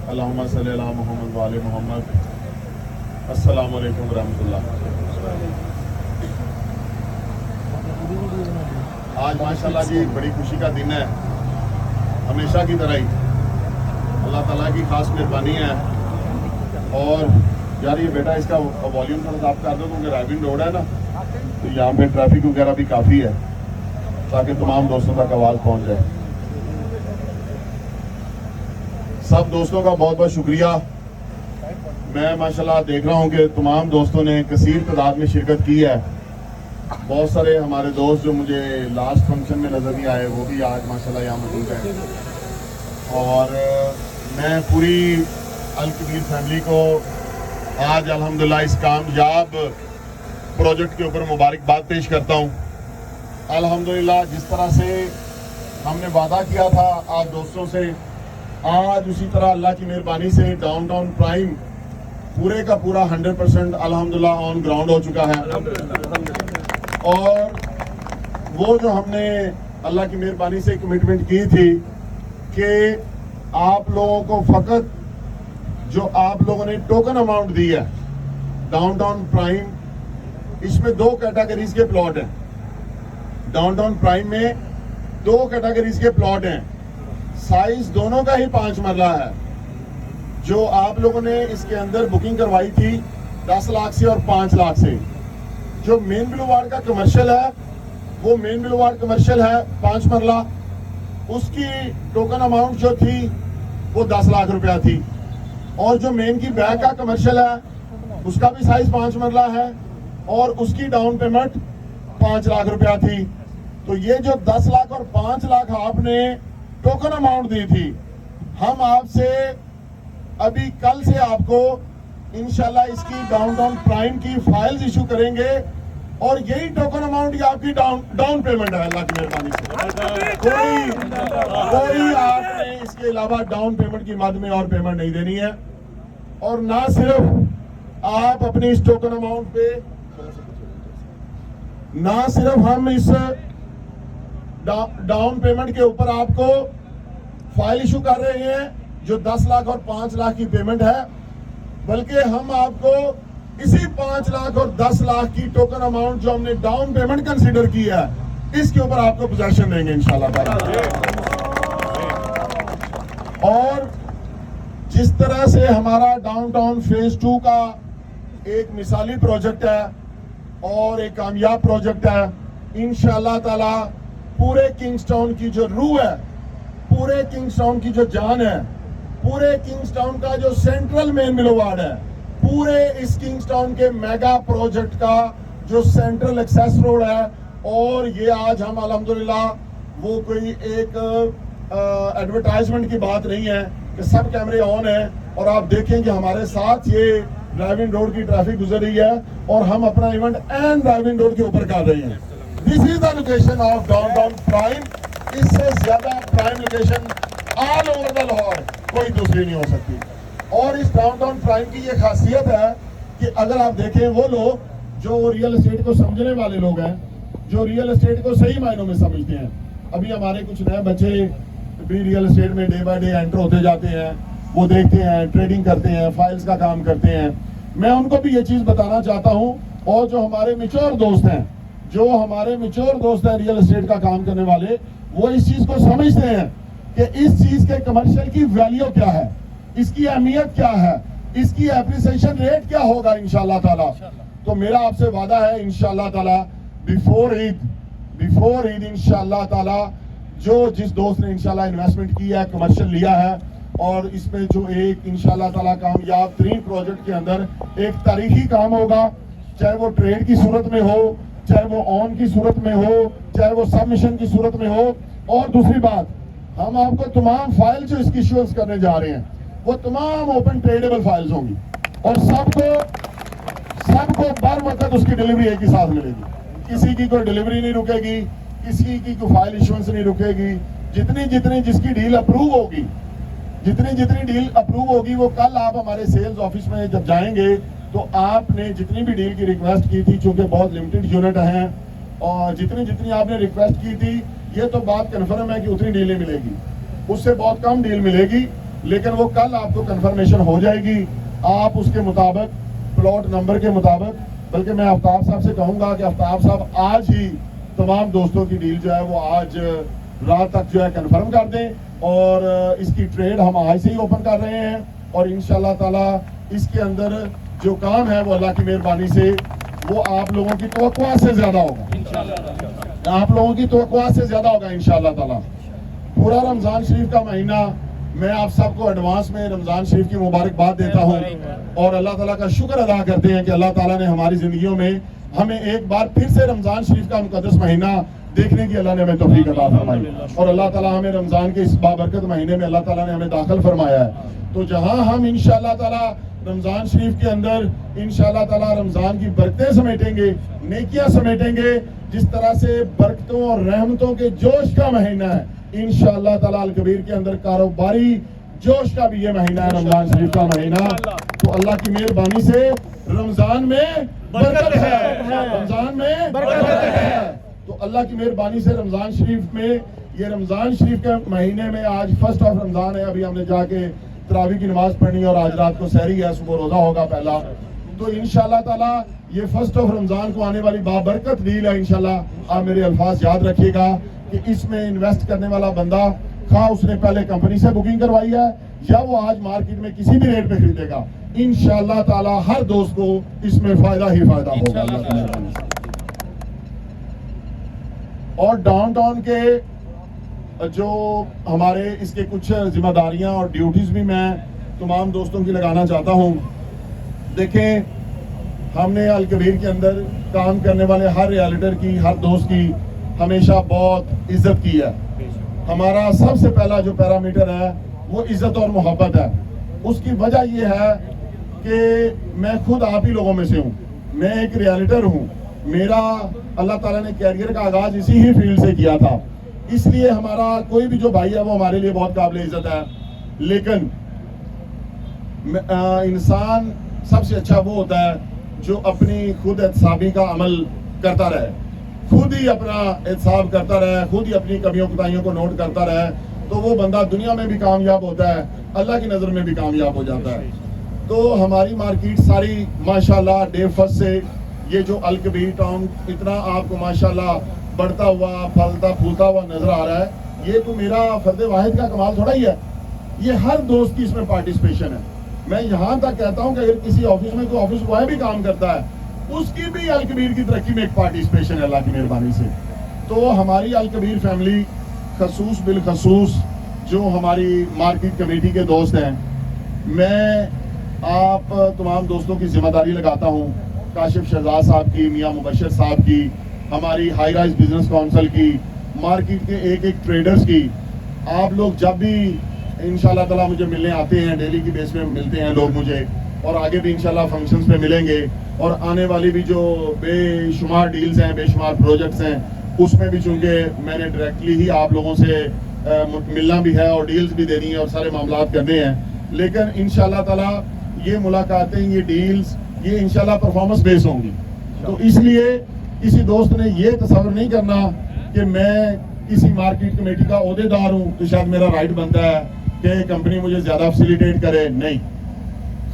اللہم صلی علی محمد و آل محمد. السلام علیکم ورحمۃ اللہ. آج ماشاءاللہ جی بڑی خوشی کا دن ہے، ہمیشہ کی طرح ہی اللہ تعالیٰ کی خاص مہربانی ہے. اور یار یہ بیٹا اس کا والیوم تھوڑا سا آپ کر دو کیونکہ رائبن روڈ ہے نا، تو یہاں پہ ٹریفک وغیرہ بھی کافی ہے تاکہ تمام دوستوں تک آواز پہنچ جائے. سب دوستوں کا بہت بہت شکریہ. میں ماشاءاللہ دیکھ رہا ہوں کہ تمام دوستوں نے کثیر تعداد میں شرکت کی ہے. بہت سارے ہمارے دوست جو مجھے لاسٹ فنکشن میں نظر نہیں آئے وہ بھی آج ماشاءاللہ یہاں موجود ہیں. اور میں پوری الکبیر فیملی کو آج الحمدللہ اس کامیاب پروجیکٹ کے اوپر مبارکباد پیش کرتا ہوں. الحمدللہ جس طرح سے ہم نے وعدہ کیا تھا آپ دوستوں سے، آج اسی طرح اللہ کی مہربانی سے ڈاؤن ٹاؤن پرائم پورے کا پورا 100% الحمدللہ آن گراؤنڈ ہو چکا ہے. اور وہ جو ہم نے اللہ کی مہربانی سے کمٹمنٹ کی تھی کہ آپ لوگوں کو فقط جو آپ لوگوں نے ٹوکن اماؤنٹ دی ہے ڈاؤن ٹاؤن پرائم، اس میں 2 کیٹیگریز کے پلاٹ ہیں. ڈاؤن ٹاؤن پرائم میں 2 کیٹیگریز کے پلاٹ ہیں. سائز دونوں کا ہی 5 مرلہ ہے. جو آپ لوگوں نے اس کے اندر بکنگ کروائی تھی 10 لاکھ سے اور 5 لاکھ سے. جو مین بلوارڈ کا کمرشل ہے وہ مین بلوارڈ کمرشل ہے 5 مرلہ، اس کی ٹوکن اماؤنٹ جو تھی وہ 10 لاکھ روپیہ تھی. اور جو مین کی بیک کا کمرشل ہے اس کا بھی سائز 5 مرلہ ہے اور اس کی ڈاؤن پیمنٹ 5 لاکھ روپیہ تھی. تو یہ جو 10 لاکھ اور 5 لاکھ آپ نے ٹوکن اماؤنٹ دی تھی، ہم آپ سے ابھی کل سے آپ کو انشاءاللہ اس کی ڈاؤن ٹاؤن پرائم کی فائلز ایشو کریں گے اور یہی ٹوکن اماؤنٹ یہ آپ کی ڈاؤن پیمنٹ ہے اللہ کی مہربانی سے. کوئی آپ نے اس کے علاوہ ڈاؤن پیمنٹ کی مد میں اور پیمنٹ نہیں دینی ہے. اور نہ صرف آپ اپنی اس ٹوکن اماؤنٹ پہ، نہ صرف ہم اس ڈاؤن پیمنٹ کے اوپر آپ کو فائل ایشو کر رہے ہیں جو 10 لاکھ اور 5 لاکھ کی پیمنٹ ہے، بلکہ ہم آپ کو اسی 5 لاکھ اور 10 لاکھ کی ٹوکن اماؤنٹ جو ہم نے ڈاؤن پیمنٹ کنسیڈر کی ہے اس کے اوپر آپ کو پوزیشن دیں گے انشاءاللہ تعالی. اور جس طرح سے ہمارا ڈاؤن ٹاؤن فیز 2 کا ایک مثالی پروجیکٹ ہے اور ایک کامیاب پروجیکٹ ہے، انشاءاللہ تعالی پورے کنگز ٹاؤن کی جو روح ہے، پورے کنگز ٹاؤن کی جو جان ہے، پورے کنگز ٹاؤن کا جو سینٹرل مین بلوارڈ ہے، پورے اس کنگز ٹاؤن کے میگا پروجیکٹ کا جو سینٹرل ایکسیس روڈ ہے. اور یہ آج ہم الحمدللہ وہ کوئی ایک ایڈورٹائزمنٹ کی بات نہیں ہے کہ سب کیمرے آن ہیں اور آپ دیکھیں کہ ہمارے ساتھ یہ ڈرائیونگ روڈ کی ٹریفک گزر رہی ہے اور ہم اپنا ایونٹ این ڈرائیونگ روڈ کے اوپر کر رہے ہیں. This is the location of downtown prime. اس سے زیادہ prime location all over the Lahore کوئی دوسری نہیں ہو سکتی. اور اس ڈاؤن ٹاؤن پرائم کی یہ خاصیت ہے کہ اگر آپ دیکھیں وہ لوگ جو ریئل اسٹیٹ کو سمجھنے والے لوگ ہیں، جو ریئل اسٹیٹ کو صحیح معنوں میں سمجھتے ہیں، ابھی ہمارے کچھ نئے بچے بھی ریئل اسٹیٹ میں ڈے بائی ڈے انٹر ہوتے جاتے ہیں، وہ دیکھتے ہیں، ٹریڈنگ کرتے ہیں، فائلز کا کام کرتے ہیں. میں ان کو بھی یہ چیز بتانا چاہتا ہوں. اور جو ہمارے میچور دوست ہیں ریئل اسٹیٹ کا کام کرنے والے، وہ اس چیز کو سمجھتے ہیں کہ اس چیز کے کمرشل کی ویلیو کیا ہے، اس کی اہمیت کیا ہے، اس کی اپریسیشن ریٹ کیا ہوگا انشاءاللہ تعالی. تو میرا آپ سے وعدہ ہے انشاءاللہ تعالی بیفور عید انشاءاللہ تعالی جس دوست نے انشاءاللہ انویسٹمنٹ کی ہے، کمرشل لیا ہے، اور اس میں جو ایک انشاءاللہ تعالی کامیاب ترین پروجیکٹ کے اندر ایک تاریخی کام ہوگا، چاہے وہ ٹریڈ کی صورت میں ہو، چاہے وہ آن کی صورت میں ہو، چاہے وہ سبمیشن کی صورت میں ہو. اور دوسری بات، ہم آپ کو تمام فائل جو اس کی ایشوئنس کرنے جا رہے ہیں وہ تمام اوپن ٹریڈیبل فائلز ہوں گی اور سب کو بر وقت اس کی ڈیلیوری ایک ہی ساتھ ملے گی. کسی کی کوئی ڈیلیوری نہیں رکے گی، کسی کی کوئی فائل ایشوئنس نہیں رکے گی. جتنی جس کی ڈیل اپروو ہوگی، جتنی ڈیل اپروو ہوگی وہ کل آپ ہمارے سیلز آفس میں جب جائیں گے تو آپ نے جتنی بھی ڈیل کی ریکویسٹ کی تھی، چونکہ بہت لمیٹڈ یونٹ ہیں اور جتنی آپ نے ریکویسٹ کی تھی، یہ تو بات کنفرم ہے کہ اتنی ڈیل نہیں ملے گی، اس سے بہت کم ڈیل ملے گی. لیکن وہ کل آپ کو کنفرمیشن ہو جائے گی آپ اس کے مطابق پلاٹ نمبر کے مطابق. بلکہ میں آفتاب صاحب سے کہوں گا کہ آفتاب صاحب آج ہی تمام دوستوں کی ڈیل جو ہے وہ آج رات تک جو ہے کنفرم کر دیں, اور اس کی ٹریڈ ہم آج سے ہی اوپن کر رہے ہیں, اور انشاءاللہ تعالی اس کے اندر جو کام ہے وہ اللہ کی مہربانی سے وہ آپ لوگوں کی توقع سے زیادہ ہوگا, آپ لوگوں کی توقع سے زیادہ ہوگا انشاءاللہ تعالی. پورا رمضان شریف کا مہینہ میں آپ سب کو ایڈوانس میں رمضان شریف کی مبارکباد دیتا ہوں, اور اللہ تعالیٰ کا شکر ادا کرتے ہیں کہ اللہ تعالیٰ نے ہماری زندگیوں میں ہمیں ایک بار پھر سے رمضان شریف کا مقدس مہینہ دیکھنے کی اللہ نے ہمیں توفیق عطا فرمائی, اور اللہ تعالیٰ ہمیں رمضان کے اس بابرکت مہینے میں اللہ تعالیٰ نے ہمیں داخل فرمایا ہے. تو جہاں ہم انشاءاللہ تعالیٰ رمضان شریف کے اندر انشاءاللہ تعالیٰ رمضان کی برکتیں سمیٹیں گے, نیکیاں سمیٹیں گے, جس طرح سے برکتوں اور رحمتوں کے جوش کا مہینہ ہے انشاءاللہ تعالیٰ الکبیر کے اندر کاروباری جوش کا بھی یہ مہینہ ہے رمضان شریف کا مہینہ. تو اللہ کی مہربانی سے رمضان میں برکت ہے, رمضان میں برکت ہے. تو اللہ کی مہربانی سے رمضان شریف میں یہ رمضان شریف کے مہینے میں آج فرسٹ آف رمضان ہے, ابھی ہم نے جا کے تراویح کی نماز پڑھنی اور آج رات کو سحری ہے, صبح روزہ ہوگا پہلا. تو انشاءاللہ تعالیٰ یہ فرسٹ آف رمضان کو آنے والی بابرکت ڈیل ہے انشاءاللہ. آپ میرے الفاظ یاد رکھیے گا کہ اس میں انویسٹ کرنے والا بندہ خواہ اس نے پہلے کمپنی سے بکنگ کروائی ہے یا وہ آج مارکیٹ میں کسی بھی ریٹ پہ خریدے گا, انشاءاللہ تعالی ہر دوست کو اس میں فائدہ ہی فائدہ ہوگا اللہ کی مہربانی سے. اور ڈاؤن ٹاؤن کے جو ہمارے اس کے کچھ ذمہ داریاں اور ڈیوٹیز بھی میں تمام دوستوں کی لگانا چاہتا ہوں. دیکھیں, ہم نے الکبیر کے اندر کام کرنے والے ہر ریالٹر کی, ہر دوست کی ہمیشہ بہت عزت کی ہے. ہمارا سب سے پہلا جو پیرامیٹر ہے وہ عزت اور محبت ہے. اس کی وجہ یہ ہے کہ میں خود آپ ہی لوگوں میں سے ہوں, میں ایک ریالٹر ہوں, میرا اللہ تعالیٰ نے کیریئر کا آغاز اسی ہی فیلڈ سے کیا تھا, اس لیے ہمارا کوئی بھی جو بھائی ہے وہ ہمارے لیے بہت قابل عزت ہے. لیکن انسان سب سے اچھا وہ ہوتا ہے جو اپنی خود احتسابی کا عمل کرتا رہے, خود ہی اپنا احتساب کرتا رہے, خود ہی اپنی کمیوں کوتاہیوں کو نوٹ کرتا رہے, تو وہ بندہ دنیا میں بھی کامیاب ہوتا ہے, اللہ کی نظر میں بھی کامیاب ہو جاتا ہے. تو ہماری مارکیٹ ساری ماشاءاللہ ڈے فرسٹ سے یہ جو الکبیر ٹاؤن اتنا آپ کو ماشاءاللہ بڑھتا ہوا پھلتا پھولتا ہوا نظر آ رہا ہے, یہ تو میرا فرد واحد کا کمال تھوڑا ہی ہے, یہ ہر دوست کی اس میں پارٹیسپیشن ہے. میں یہاں تک کہتا ہوں کہ اگر کسی آفس میں کوئی آفس بوائے بھی کام کرتا ہے اس کی بھی الکبیر کی ترقی میں ایک پارٹیسپیشن ہے اللہ کی مہربانی سے. تو ہماری الکبیر فیملی خصوص بالخصوص جو ہماری مارکیٹ کمیٹی کے دوست ہیں, میں آپ تمام دوستوں کی ذمہ داری لگاتا ہوں, کاشف شہزاد صاحب کی, میاں مبشر صاحب کی, ہماری ہائی رائز بزنس کونسل کی, مارکیٹ کے ایک ایک ٹریڈرز کی. آپ لوگ جب بھی انشاءاللہ تعالیٰ مجھے ملنے آتے ہیں, ڈیلی کی بیس میں ملتے ہیں لوگ مجھے, اور آگے بھی انشاءاللہ فنکشنز پہ ملیں گے, اور آنے والی بھی جو بے شمار ڈیلز ہیں, بے شمار پروجیکٹس ہیں, اس میں بھی چونکہ میں نے ڈائریکٹلی ہی آپ لوگوں سے ملنا بھی ہے اور ڈیلز بھی دینی ہے اور سارے معاملات کرنے ہیں. لیکن انشاءاللہ تعالیٰ یہ ملاقاتیں, یہ ڈیلز, یہ انشاءاللہ پرفارمنس بیس ہوں گی. تو اس لیے کسی دوست نے یہ تصور نہیں کرنا کہ میں کسی مارکیٹ کمیٹی کا عہدے دار ہوں تو شاید میرا رائٹ بنتا ہے کہ کمپنی مجھے زیادہ فیسیلیٹیٹ کرے. نہیں,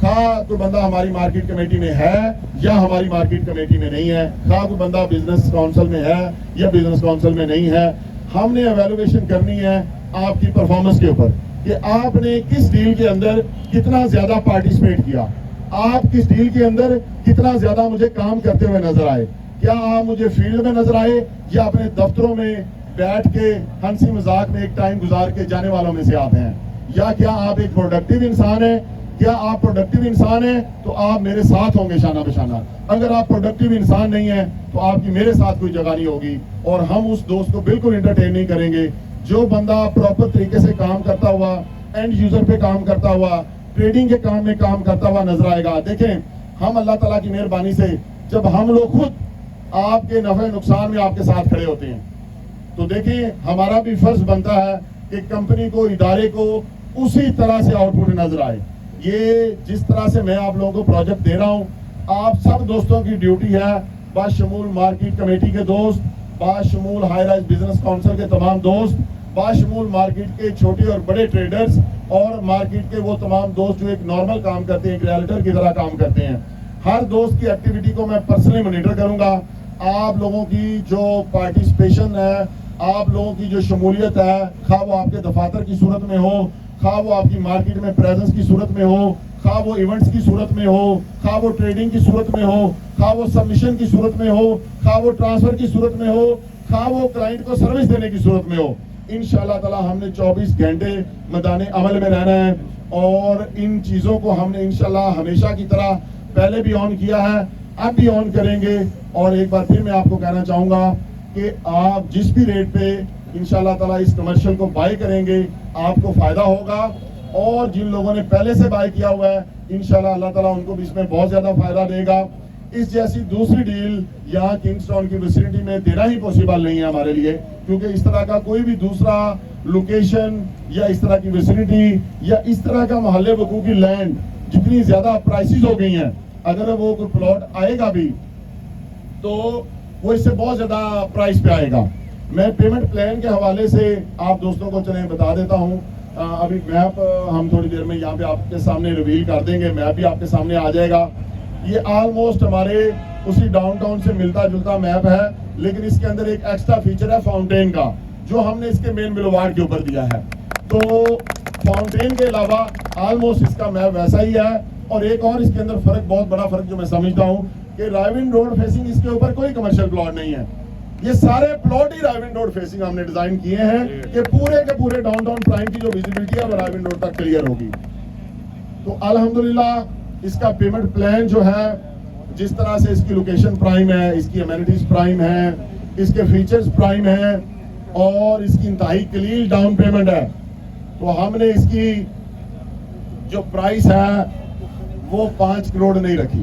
خواہ کوئی بندہ ہماری مارکیٹ کمیٹی میں ہے یا ہماری مارکیٹ کمیٹی میں نہیں ہے, خواہ کوئی بندہ بزنس کونسل میں ہے یا بزنس کونسل میں نہیں ہے, ہم نے ایویلویشن کرنی ہے آپ کی پرفارمنس کے اوپر کہ آپ نے کس ڈیل کے اندر کتنا زیادہ پارٹیسپیٹ کیا, آپ کس ڈیل کے اندر کتنا زیادہ مجھے کام کرتے ہوئے نظر آئے. کیا آپ مجھے فیلڈ میں نظر آئے یا اپنے دفتروں میں بیٹھ کے ہنسی مذاق میں ایک ٹائم گزار کے جانے والوں میں سے آپ ہیں, یا کیا آپ ایک پروڈکٹیو انسان ہیں. کیا آپ پروڈکٹیو انسان ہیں تو آپ میرے ساتھ ہوں گے شانہ بشانہ. اگر آپ پروڈکٹیو انسان نہیں ہیں تو آپ کی میرے ساتھ کوئی جگہ نہیں ہوگی, اور ہم اس دوست کو بالکل انٹرٹین نہیں کریں گے جو بندہ پراپر طریقے سے کام کرتا ہوا, اینڈ یوزر پہ کام کرتا ہوا, ٹریڈنگ کے کام میں کام کرتا ہوا نظر آئے گا. دیکھیں, ہم اللہ تعالیٰ کی مہربانی سے جب ہم لوگ خود آپ کے نفع نقصان میں آپ کے ساتھ کھڑے ہوتے ہیں تو دیکھیں ہمارا بھی فرض بنتا ہے کہ کمپنی کو, ادارے کو اسی طرح سے آؤٹ پٹ نظر آئے. یہ جس طرح سے میں آپ لوگوں کو پروجیکٹ دے رہا ہوں, آپ سب دوستوں کی ڈیوٹی ہے, باشمول مارکیٹ کمیٹی کے دوست, باشمول ہائی رائز بزنس کونسل کے تمام دوست, باشمول مارکیٹ کے چھوٹے اور بڑے ٹریڈرز, اور مارکیٹ کے وہ تمام دوست جو ایک نارمل کام کرتے ہیں, ایک ریئلٹر کی طرح کام کرتے ہیں. ہر دوست کی ایکٹیویٹی کو میں پرسنلی مانیٹر کروں گا. آپ لوگوں کی جو پارٹیسپیشن ہے, آپ لوگوں کی جو شمولیت ہے, خواہ وہ آپ کے دفاتر کی صورت میں ہو, خواہ وہ آپ کی مارکیٹ میں پریزنس کی صورت میں ہو, خواہ وہ ایونٹس کی صورت میں ہو, خواہ وہ ٹریڈنگ کی صورت میں ہو, خواہ وہ سبمیشن کی صورت میں ہو, خواہ وہ ٹرانسفر کی صورت میں ہو, خواہ وہ کلائنٹ کو سروس دینے کی صورت میں ہو, انشاءاللہ تعالی ہم نے 24 گھنٹے میدان عمل میں رہنا ہے. اور ان چیزوں کو ہم نے انشاءاللہ ہمیشہ کی طرح پہلے بھی آن کیا ہے, اب بھی آن کریں گے. اور ایک بار پھر میں آپ کو کہنا چاہوں گا کہ آپ جس بھی ریٹ پہ انشاءاللہ تعالی اس کمرشل کو بائی کریں گے آپ کو فائدہ ہوگا. اور جن لوگوں نے پہلے سے بائی کیا ہوا ہے انشاءاللہ اللہ تعالیٰ ان کو بھی اس میں بہت زیادہ فائدہ دے گا. اس جیسی دوسری ڈیل یہاں کنگز ٹاؤن کی ویسینٹی میں دینا ہی پوسیبل نہیں ہے ہمارے لیے, کیونکہ اس طرح کا کوئی بھی دوسرا لوکیشن یا اس طرح کی ویسینٹی یا اس طرح کا محلے وقوع کی لینڈ جتنی زیادہ پرائسز ہو گئی ہیں, اگر وہ کوئی پلاٹ آئے گا بھی تو وہ اس سے بہت زیادہ پرائس پہ آئے گا. میں پیمنٹ پلان کے حوالے سے آپ دوستوں کو چلیں بتا دیتا ہوں. ابھی میپ ہم تھوڑی دیر میں یہاں پہ آپ کے سامنے ریویل کر دیں گے, میپ بھی آپ کے سامنے آ جائے گا. یہ آلموسٹ ہمارے اسی ڈاؤن ٹاؤن سے ملتا جلتا میپ ہے, لیکن اس کے اندر ایک ایکسٹرا فیچر ہے فاؤنٹین کا, جو ہم نے اس کے مین بلوارڈ کے اوپر دیا ہے. تو فاؤنٹین کے علاوہ آلموسٹ اس کا میپ ویسا ہی ہے. اور ایک اور اس کے اندر فرق, بہت بڑا فرق جو میں سمجھتا ہوں کہ رائیون روڈ فیسنگ اس کے اوپر کوئی کمرشل پلاٹ نہیں ہے. یہ سارے پلاٹ ہی رائیون روڈ فیسنگ ہم نے ڈیزائن کیے ہیں کہ پورے کے پورے ڈاؤن ٹاؤن پرائم کی جو ویزیبلٹی ہے وہ رائیون روڈ تک کلیئر ہوگی. تو الحمدللہ اس کا پیمنٹ پلان جو ہے, جس طرح سے اس کی لوکیشن پرائم ہے, اس کی امینٹیز پرائم ہے, اس کے فیچرز پرائم ہیں, اور اس کی انتہائی قلیل ڈاؤن پیمنٹ ہے, تو ہم نے اس کی جو پرائس ہے وہ 5 کروڑ نہیں رکھی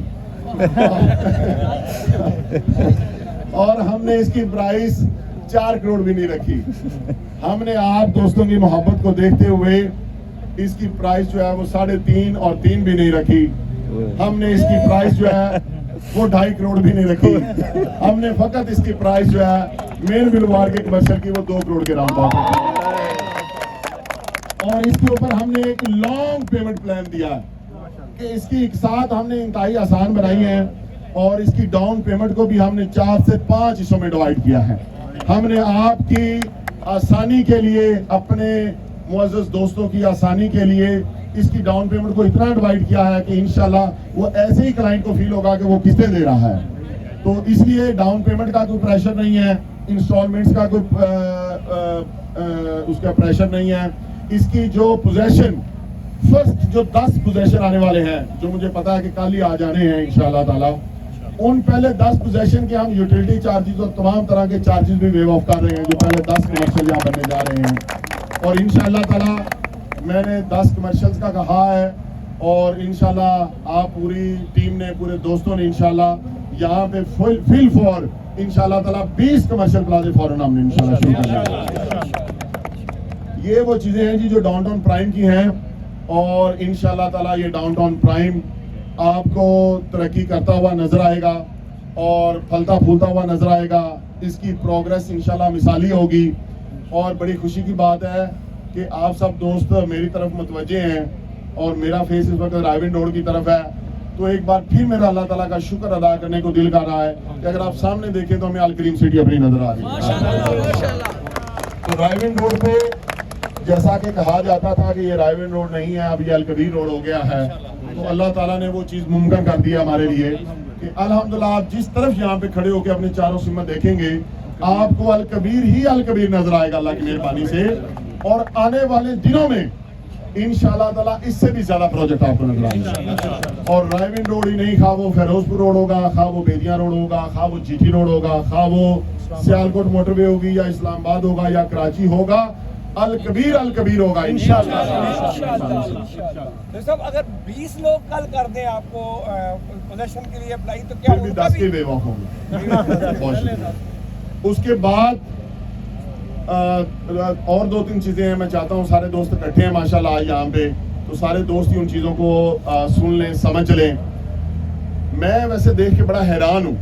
اور ہم نے اس کی پرائس 4 کروڑ بھی نہیں رکھی. ہم نے آپ دوستوں کی محبت کو دیکھتے ہوئے اس کی پرائس جو ہے وہ 3.5 اور 3 بھی نہیں رکھی. ہم نے اس کی پرائس جو ہے وہ 2.5 کروڑ بھی نہیں رکھی. ہم نے فقط اس کی پرائس جو ہے مین بلوار کے کمرشل کی وہ 2 کروڑ کے راؤنڈ اباؤٹ, اور اس کے اوپر ہم نے ایک لانگ پیمنٹ پلان دیا کہ اس کی اقساط ہم نے انتہائی آسان بنائی ہے, اور اس کی ڈاؤن پیمنٹ کو بھی ہم نے 4 سے 5 حصوں میں ڈیوائڈ کیا ہے. ہم نے آپ کی آسانی کے لیے, اپنے معزز دوستوں کی آسانی کے لیے اس کی ڈاؤن پیمنٹ کو اتنا ڈیوائڈ کیا ہے کہ انشاءاللہ وہ ایسے ہی کلائنٹ کو فیل ہوگا کہ وہ قسطیں دے رہا ہے. تو اس لیے ڈاؤن پیمنٹ کا کوئی پریشر نہیں ہے, انسٹالمنٹس کا کوئی اس کا پریشر نہیں ہے. اس کی جو پوزیشن فرسٹ جو 10 پوزیشن آنے والے ہیں, جو مجھے پتا ہے کہ کل ہی آ جانے ہیں انشاءاللہ تعالی, ان پہلے 10 پوزیشن کے ہم یوٹیلٹی چارجز اور تمام طرح کے چارجز بھی ویو آف کر رہے ہیں, جو پہلے 10 کمرشل یہاں بننے جا رہے ہیں. اور انشاءاللہ تعالی میں نے 10 کمرشلز کا کہا ہے, اور انشاءاللہ آپ پوری ٹیم نے, پورے دوستوں نے انشاءاللہ یہاں پہ فل فور انشاءاللہ تعالی 20 کمرشل پلازے فوراً ہم نے انشاءاللہ شروع کرنا. یہ وہ چیزیں ہیں جی جو ڈاؤن ٹاؤن پرائم کی ہیں, اور انشاءاللہ تعالی یہ ڈاؤن ٹاؤن پرائم آپ کو ترقی کرتا ہوا نظر آئے گا اور پھلتا پھولتا ہوا نظر آئے گا. اس کی پروگریس انشاءاللہ مثالی ہوگی, اور بڑی خوشی کی بات ہے کہ آپ سب دوست میری طرف متوجہ ہیں, اور میرا فیس اس وقت رائیون روڈ کی طرف ہے. تو ایک بار پھر میرا اللہ تعالیٰ کا شکر ادا کرنے کو دل کر رہا ہے کہ اگر آپ سامنے دیکھیں تو ہمیں الکریم سٹی اپنی نظر آ رہی ہے. تو رائیون روڈ پہ جیسا کہ کہا جاتا تھا کہ یہ رائیون روڈ نہیں ہے, اب یہ الکبیر روڈ ہو گیا ہے, تو اللہ تعالیٰ نے وہ چیز ممکن کر دیا ہمارے لیے کہ الحمدللہ آپ جس طرف یہاں پہ کھڑے ہو کے اپنے چاروں سمت دیکھیں گے آپ کو الکبیر ہی الکبیر نظر آئے گا اللہ کی مہربانی سے. اور آنے والے دنوں میں انشاءاللہ تعالیٰ اس سے بھی زیادہ پروجیکٹ آپ کو نظر آئے گا. اور رائیون روڈ ہی نہیں, خواہ وہ فیروز پور روڈ ہوگا, خواہ وہ بیدیاں روڈ ہوگا, خواہ وہ جی ٹی روڈ ہوگا, خواہ وہ سیالکوٹ موٹر وے ہوگی, یا اسلام آباد ہوگا, یا کراچی ہوگا, الکبیر الکبیر ہوگا انشاءاللہ. صاحب اگر 20 لوگ کل کر دیں آپ کو پوزیشن کے لیے اپلائی, تو کیا بھی 10 کے بے وقت ہوں گے. اس کے بعد اور 2-3 چیزیں ہیں, میں چاہتا ہوں سارے دوست اکٹھے ہیں ماشاءاللہ آج یہاں پہ, تو سارے دوست ہی ان چیزوں کو سن لیں, سمجھ لیں. میں ویسے دیکھ کے بڑا حیران ہوں,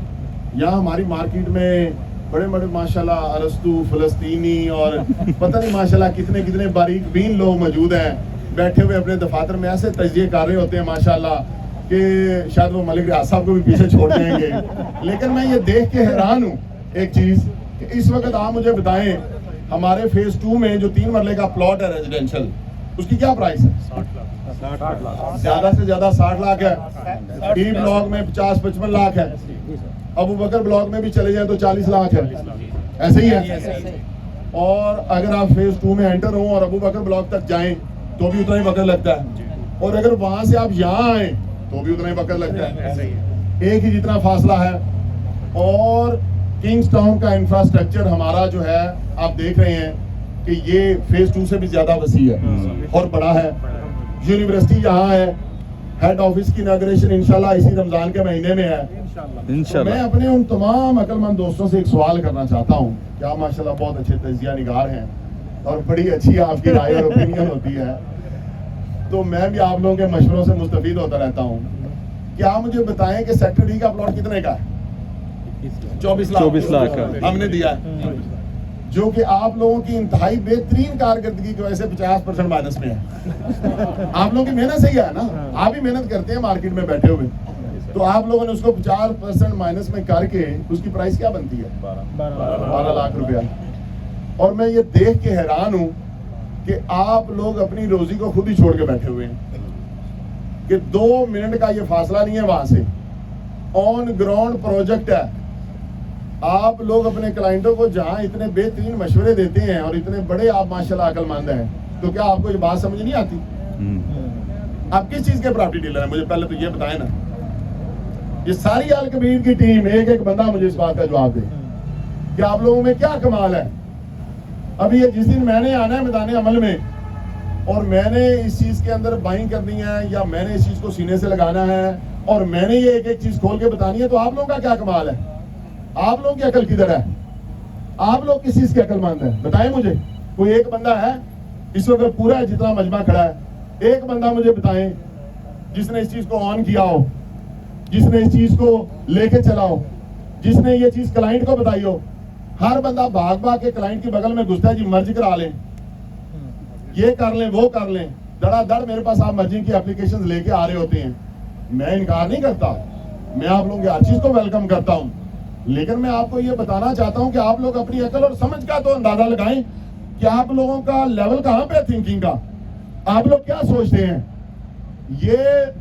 یہاں ہماری مارکیٹ میں بڑے بڑے ماشاءاللہ ارسطو, فلسطینی اور پتہ نہیں ماشاءاللہ کتنے کتنے باریک بین لوگ موجود ہیں, بیٹھے ہوئے اپنے دفاتر میں ایسے تجزیے کر رہے ہوتے ہیں ماشاءاللہ کہ شاید وہ ملک ریاض صاحب کو بھی پیچھے چھوڑ دیں گے. لیکن میں یہ دیکھ کے حیران ہوں ایک چیز کہ اس وقت آپ مجھے بتائیں ہمارے فیز 2 میں جو 3 مرلے کا پلاٹ ہے ریزیڈینشل, اس کی کیا پرائس ہے؟ زیادہ سے زیادہ 60 لاکھ ہے. ڈی بلاک میں 50-55 لاکھ ہے. ابو بکر بلاک میں بھی چلے جائیں تو 40 لاکھ ہے. ایسے ہی ہے. اور اگر آپ فیز 2 میں انٹر ہوں اور ابو بکر بلاک تک جائیں تو بھی اتنا ہی وقت لگتا ہے, اور اگر وہاں سے آپ یہاں آئیں تو بھی اتنا ہی وقت لگتا ہے. ایک ہی جتنا فاصلہ ہے. اور کنگز ٹاؤن کا انفراسٹرکچر ہمارا جو ہے آپ دیکھ رہے ہیں کہ یہ فیز 2 سے بھی زیادہ وسیع ہے اور بڑا ہے. یونیورسٹی یہاں ہے. ہیڈ آفس کی اناگریشن انشاءاللہ اسی رمضان کے مہینے میں ہے انشاءاللہ. میں اپنے ان تمام عقل مند دوستوں سے ایک سوال کرنا چاہتا ہوں کہ آپ ماشاءاللہ بہت اچھے تجزیہ نگار ہیں اور بڑی اچھی آپ کی رائے اور اوپینین ہوتی ہے, تو میں بھی آپ لوگوں کے مشوروں سے مستفید ہوتا رہتا ہوں. کیا مجھے بتائیں کہ سیکٹر ڈی کا پلاٹ کتنے کا ہے؟ 24 لاکھ ہم نے دیا ہے, جو کہ آپ لوگوں کی انتہائی بہترین کارکردگی کی وجہ سے 50% مائنس میں ہے. آپ لوگوں کی محنت سے ہی ہے نا, آپ ہی محنت کرتے ہیں مارکیٹ میں بیٹھے ہوئے, تو آپ لوگوں نے اس کو 50% مائنس میں کر کے اس کی پرائس کیا بنتی ہے؟ 12 لاکھ روپیہ. اور میں یہ دیکھ کے حیران ہوں کہ آپ لوگ اپنی روزی کو خود ہی چھوڑ کے بیٹھے ہوئے ہیں کہ 2 منٹ کا یہ فاصلہ نہیں ہے وہاں سے. آن گراؤنڈ پروجیکٹ ہے. آپ لوگ اپنے کلائنٹوں کو جہاں اتنے بہترین مشورے دیتے ہیں اور اتنے بڑے آپ ماشاءاللہ عقل مند ہیں, تو کیا آپ کو یہ بات سمجھ نہیں آتی؟ آپ کس چیز کے پراپرٹی ڈیلر ہیں مجھے پہلے تو یہ بتائیں نا. یہ ساری الکبیر کی ٹیم ایک ایک بندہ مجھے اس بات کا جواب دے کہ آپ لوگوں میں کیا کمال ہے. ابھی یہ جس دن میں نے آنا ہے میدان عمل میں اور میں نے اس چیز کے اندر بائنگ کرنی ہے یا میں نے اس چیز کو سینے سے لگانا ہے اور میں نے یہ ایک ایک چیز کھول کے بتانی ہے, تو آپ لوگوں کا کیا کمال ہے؟ آپ لوگوں کی عقل کدھر ہے؟ آپ لوگ کس چیز کے عقل مند ہیں بتائیں مجھے. کوئی ایک بندہ ہے اس وقت پورا ہے جتنا مجمع کھڑا ہے, ایک بندہ مجھے بتائیں جس نے اس چیز کو آن کیا ہو, جس نے اس چیز کو لے کے چلا ہو, جس نے یہ چیز کلائنٹ کو بتائی ہو. ہر بندہ بھاگ بھاگ کے کلائنٹ کی بغل میں گھستا ہے, جی مرضی کرا لیں, یہ کر لیں, وہ کر لیں. دڑا دڑ میرے پاس آپ مرضی کی اپلیکیشنز لے کے آ رہے ہوتے ہیں. میں انکار نہیں کرتا, میں آپ لوگوں کی ہر چیز کو ویلکم کرتا ہوں, لیکن میں آپ کو یہ بتانا چاہتا ہوں کہ آپ لوگ اپنی عقل اور سمجھ کا تو اندازہ لگائیں کہ آپ لوگوں کا لیول کہاں پہ تھنکنگ کا. آپ لوگ کیا سوچتے ہیں؟ یہ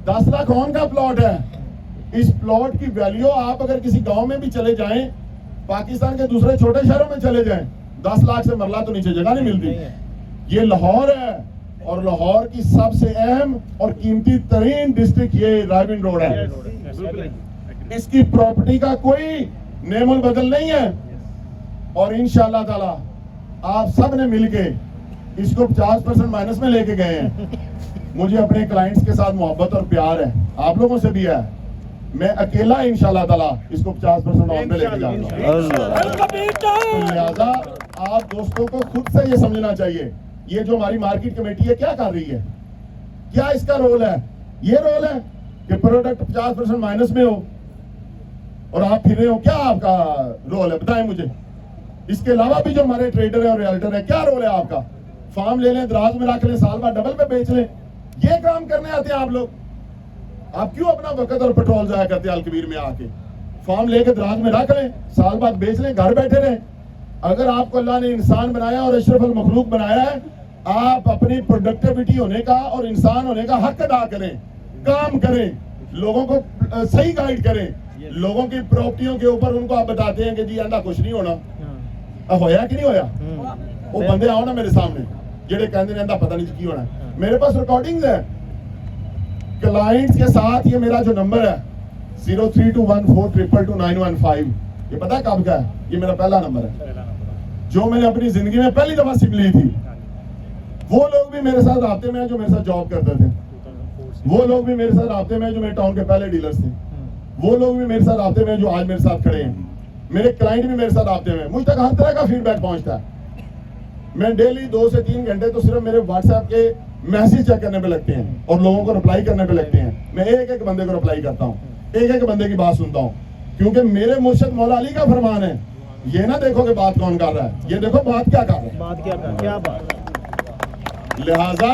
10 لاکھ آن کا پلاٹ ہے. اس پلاٹ کی ویلیو آپ اگر کسی گاؤں میں بھی چلے جائیں, پاکستان کے دوسرے چھوٹے شہروں میں چلے جائیں, 10 لاکھ سے مرلہ تو نیچے جگہ نہیں ملتی. یہ لاہور ہے اور لاہور کی سب سے اہم اور قیمتی ترین ڈسٹرکٹ یہ رائیونڈ روڈ ہے. اس کی پراپرٹی کا کوئی نیم البدل نہیں ہے, اور انشاءاللہ تعالی آپ سب نے مل کے اس کو 50% مائنس میں لے کے گئے ہیں. مجھے اپنے کلائنٹس کے ساتھ محبت اور پیار ہے, آپ لوگوں سے بھی ہے. میں اکیلا انشاءاللہ تعالی اس کو 50% آن میں لے کے جاؤں گا. لہذا آپ دوستوں کو خود سے یہ سمجھنا چاہیے یہ جو ہماری مارکیٹ کمیٹی ہے کیا کر رہی ہے, کیا اس کا رول ہے. یہ رول ہے کہ پروڈکٹ 50% مائنس میں ہو اور آپ پھر رہے ہو. کیا آپ کا رول ہے بتائیں مجھے. اس کے علاوہ بھی جو ہمارے ٹریڈر ہیں اور ریئلٹر ہیں, کیا رول ہے آپ کا؟ فارم لے لیں, دراز میں رکھ لیں, سال بعد ڈبل پہ بیچ لیں. یہ کام کرنے آتے ہیں آپ لوگ. آپ کیوں اپنا وقت اور پیٹرول ضائع کرتے ہیں الکبیر میں آ کے؟ فارم لے کے دراز میں رکھ لیں, سال بعد بیچ لیں, گھر بیٹھے رہیں. اگر آپ کو اللہ نے انسان بنایا اور اشرف المخلوق بنایا ہے, آپ اپنی پروڈکٹیوٹی ہونے کا اور انسان ہونے کا حق ادا کریں, کام کریں, لوگوں کو صحیح گائیڈ کریں. لوگوں کی پراپرٹیوں کے اوپر ان کو آپ بتاتے ہیں کہ جی اندھا کچھ نہیں ہونا. اب ہویا کہ نہیں ہویا؟ وہ بندے آؤ نا میرے سامنے جڑے کہندے نے اندھا پتہ نہیں کی ہونا. میرے پاس ریکارڈنگز ہیں کلائنٹس کے ساتھ. یہ میرا جو نمبر ہے 032142229115, یہ پتہ ہے کب کا ہے؟ یہ میرا پہلا نمبر ہے جو میں نے اپنی زندگی میں پہلی دفعہ سم لی تھی. وہ لوگ بھی میرے ساتھ رابطے میں ہیں جو میرے ساتھ جاب کرتے تھے. وہ لوگ بھی میرے ساتھ رابطے میں ہیں جو میرے ٹاؤن کے پہلے ڈیلرز تھے. وہ لوگ بھی میرے ساتھ رابطے میں ہیں جو آج میرے ساتھ کھڑے ہیں. میرے کلائنٹ بھی میرے ساتھ رابطے میں. مجھ تک ہر طرح کا فیڈ بیک پہنچتا ہے. میں ڈیلی 2 سے 3 گھنٹے تو صرف میرے واٹس ایپ کے میسیج چیک کرنے پہ لگتے ہیں اور لوگوں کو رپلائی کرنے پہ لگتے ہیں. میں ایک ایک بندے کو رپلائی کرتا ہوں, ایک ایک بندے کی بات سنتا ہوں, کیونکہ میرے مرشد مولا علی کا فرمان ہے, یہ نہ دیکھو کہ بات کون کر رہا ہے, یہ دیکھو بات کیا کر رہا ہے. لہذا